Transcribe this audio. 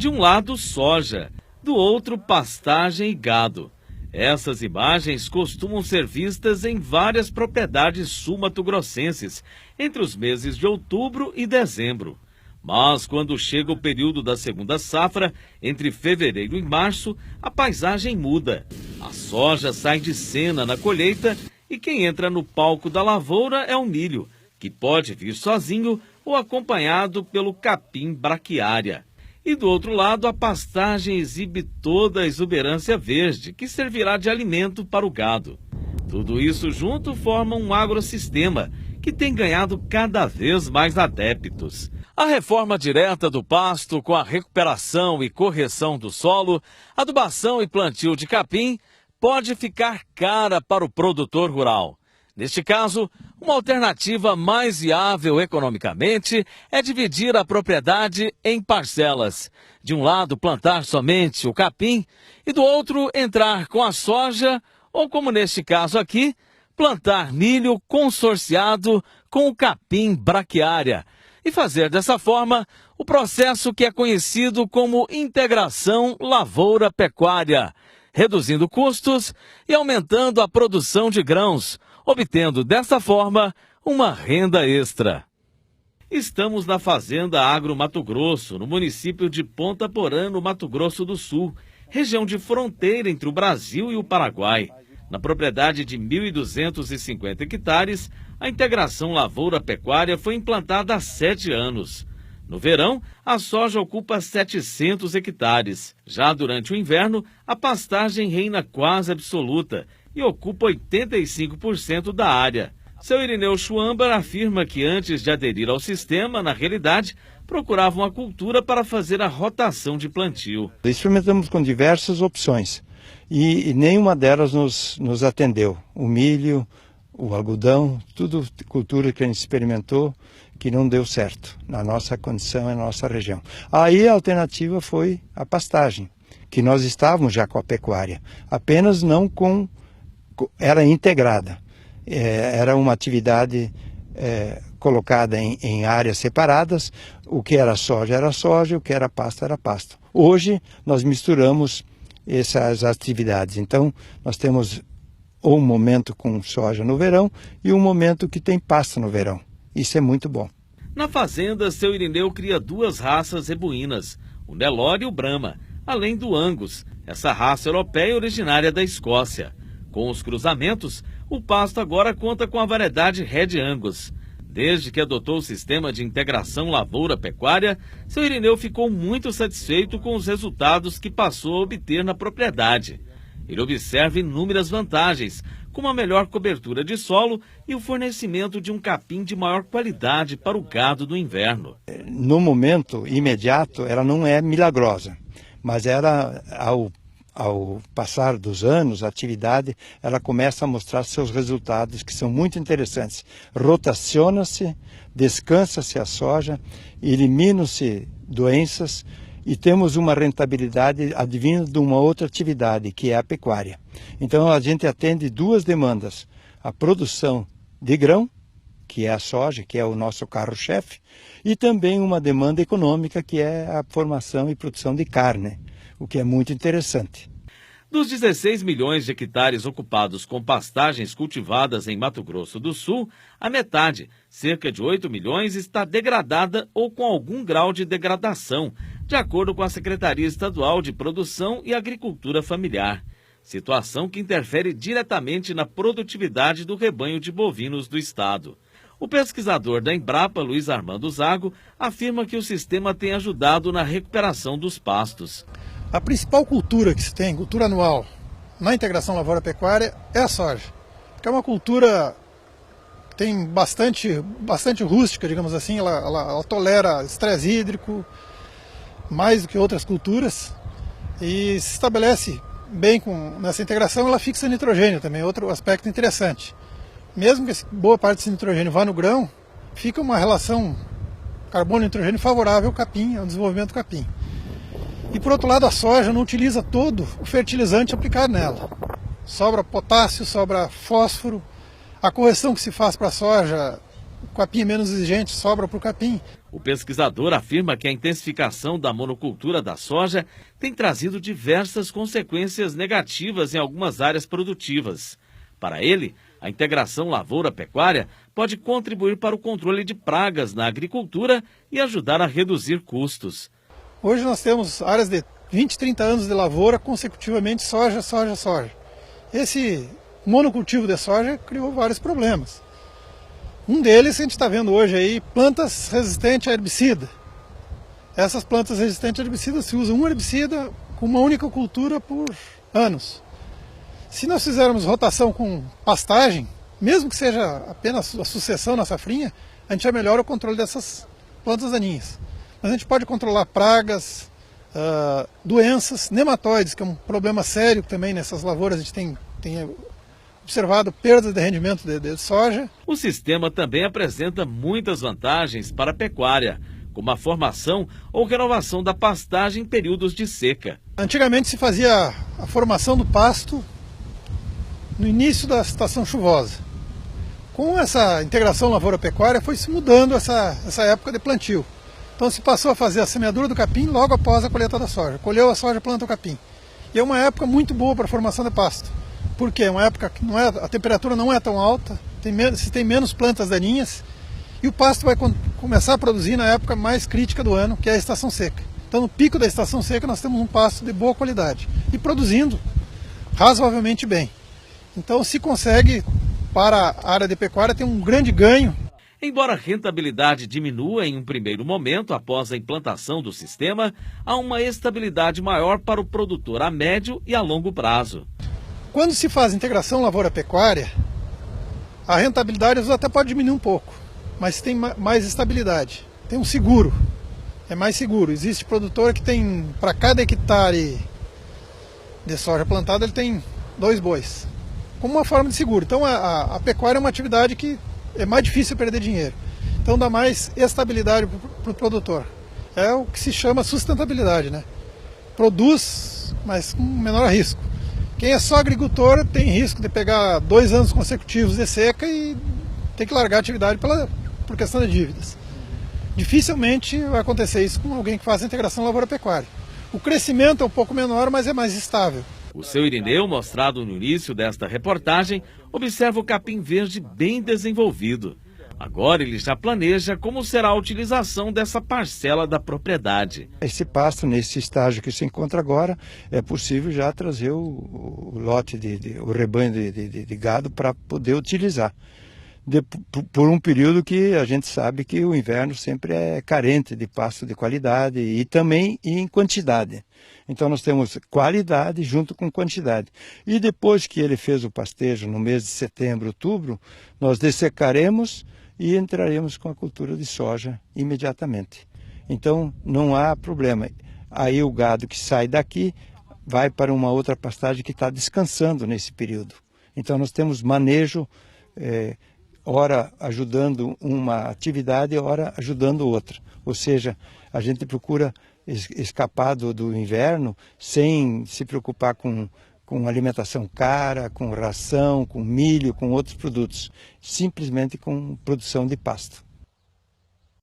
De um lado, soja, do outro, pastagem e gado. Essas imagens costumam ser vistas em várias propriedades sul-mato-grossenses, entre os meses de outubro e dezembro. Mas quando chega o período da segunda safra, entre fevereiro e março, a paisagem muda. A soja sai de cena na colheita e quem entra no palco da lavoura é o milho, que pode vir sozinho ou acompanhado pelo capim braquiária. E do outro lado, a pastagem exibe toda a exuberância verde, que servirá de alimento para o gado. Tudo isso junto forma um agrossistema, que tem ganhado cada vez mais adeptos. A reforma direta do pasto, com a recuperação e correção do solo, adubação e plantio de capim, pode ficar cara para o produtor rural. Neste caso, uma alternativa mais viável economicamente é dividir a propriedade em parcelas. De um lado, plantar somente o capim e do outro, entrar com a soja ou, como neste caso aqui, plantar milho consorciado com o capim braquiária e fazer dessa forma o processo que é conhecido como integração lavoura-pecuária, reduzindo custos e aumentando a produção de grãos, obtendo dessa forma uma renda extra. Estamos na Fazenda Agro Mato Grosso, no município de Ponta Porã, no Mato Grosso do Sul, região de fronteira entre o Brasil e o Paraguai. Na propriedade de 1.250 hectares, a integração lavoura-pecuária foi implantada há 7 anos. No verão, a soja ocupa 700 hectares. Já durante o inverno, a pastagem reina quase absoluta e ocupa 85% da área. Seu Irineu Schwamber afirma que antes de aderir ao sistema, na realidade, procuravam a cultura para fazer a rotação de plantio. Experimentamos com diversas opções e nenhuma delas nos atendeu. O milho, o algodão, tudo cultura que a gente experimentou que não deu certo na nossa condição e na nossa região. Aí a alternativa foi a pastagem, que nós estávamos já com a pecuária, apenas não era integrada. Era uma atividade colocada em áreas separadas, o que era soja, o que era pasto. Hoje nós misturamos essas atividades, então nós temos um momento com soja no verão e um momento que tem pasto no verão. Isso é muito bom. Na fazenda, seu Irineu cria 2 raças zebuínas, o Nelore e o Brahma, além do Angus, essa raça europeia originária da Escócia. Com os cruzamentos, o pasto agora conta com a variedade Red Angus. Desde que adotou o sistema de integração lavoura-pecuária, seu Irineu ficou muito satisfeito com os resultados que passou a obter na propriedade. Ele observa inúmeras vantagens, como a melhor cobertura de solo e o fornecimento de um capim de maior qualidade para o gado do inverno. No momento imediato, ela não é milagrosa, mas ao passar dos anos, a atividade ela começa a mostrar seus resultados, que são muito interessantes. Rotaciona-se, descansa-se a soja, eliminam-se doenças e temos uma rentabilidade advinda de uma outra atividade, que é a pecuária. Então a gente atende 2 demandas, a produção de grão, que é a soja, que é o nosso carro-chefe, e também uma demanda econômica, que é a formação e produção de carne, o que é muito interessante. Dos 16 milhões de hectares ocupados com pastagens cultivadas em Mato Grosso do Sul, a metade, cerca de 8 milhões, está degradada ou com algum grau de degradação, de acordo com a Secretaria Estadual de Produção e Agricultura Familiar. Situação que interfere diretamente na produtividade do rebanho de bovinos do estado. O pesquisador da Embrapa, Luiz Armando Zago, afirma que o sistema tem ajudado na recuperação dos pastos. A principal cultura que se tem, cultura anual, na integração lavoura-pecuária é a soja. Porque é uma cultura que tem bastante rústica, digamos assim, ela tolera estresse hídrico, mais do que outras culturas, e se estabelece bem nessa integração, ela fixa nitrogênio também, outro aspecto interessante. Mesmo que boa parte desse nitrogênio vá no grão, fica uma relação carbono-nitrogênio favorável ao capim, ao desenvolvimento do capim. E por outro lado, a soja não utiliza todo o fertilizante aplicado nela. Sobra potássio, sobra fósforo. A correção que se faz para a soja capim é menos exigente, sobra para o capim. O pesquisador afirma que a intensificação da monocultura da soja tem trazido diversas consequências negativas em algumas áreas produtivas. Para ele, a integração lavoura-pecuária pode contribuir para o controle de pragas na agricultura e ajudar a reduzir custos. Hoje nós temos áreas de 20, 30 anos de lavoura consecutivamente soja, soja, soja. Esse monocultivo de soja criou vários problemas. Um deles a gente está vendo hoje aí, plantas resistentes a herbicida. Essas plantas resistentes a herbicida se usam um herbicida com uma única cultura por anos. Se nós fizermos rotação com pastagem, mesmo que seja apenas a sucessão na safrinha, a gente já melhora o controle dessas plantas daninhas. Mas a gente pode controlar pragas, doenças, nematóides, que é um problema sério também nessas lavouras. A gente tem observado perda de rendimento de soja. O sistema também apresenta muitas vantagens para a pecuária, como a formação ou renovação da pastagem em períodos de seca. Antigamente se fazia a formação do pasto no início da estação chuvosa. Com essa integração lavoura-pecuária foi se mudando essa época de plantio. Então se passou a fazer a semeadura do capim logo após a colheita da soja. Colheu a soja, planta o capim. E é uma época muito boa para a formação de pasto. Por quê? É uma época que a temperatura não é tão alta, se tem menos plantas daninhas, e o pasto vai começar a produzir na época mais crítica do ano, que é a estação seca. Então no pico da estação seca nós temos um pasto de boa qualidade e produzindo razoavelmente bem. Então se consegue, para a área de pecuária, ter um grande ganho. Embora a rentabilidade diminua em um primeiro momento após a implantação do sistema, há uma estabilidade maior para o produtor a médio e a longo prazo. Quando se faz integração lavoura-pecuária, a rentabilidade até pode diminuir um pouco, mas tem mais estabilidade. Tem um seguro, é mais seguro. Existe produtor que tem, para cada hectare de soja plantada, ele tem 2 bois, como uma forma de seguro. Então a pecuária é uma atividade que é mais difícil perder dinheiro. Então dá mais estabilidade para o produtor. É o que se chama sustentabilidade, né? Produz, mas com menor risco. Quem é só agricultor tem risco de pegar 2 anos consecutivos de seca e ter que largar a atividade por questão de dívidas. Dificilmente vai acontecer isso com alguém que faz a integração lavoura-pecuária. O crescimento é um pouco menor, mas é mais estável. O seu Irineu, mostrado no início desta reportagem, observa o capim verde bem desenvolvido. Agora ele já planeja como será a utilização dessa parcela da propriedade. Esse pasto, nesse estágio que se encontra agora, é possível já trazer o lote, o rebanho de gado para poder utilizar. Por um período que a gente sabe que o inverno sempre é carente de pasto de qualidade e também em quantidade. Então nós temos qualidade junto com quantidade. E depois que ele fez o pastejo no mês de setembro, outubro, nós dessecaremos e entraremos com a cultura de soja imediatamente. Então não há problema. Aí o gado que sai daqui vai para uma outra pastagem que está descansando nesse período. Então nós temos manejo, ora ajudando uma atividade, ora ajudando outra. Ou seja, a gente procura escapar do inverno sem se preocupar com alimentação cara, com ração, com milho, com outros produtos, simplesmente com produção de pasto.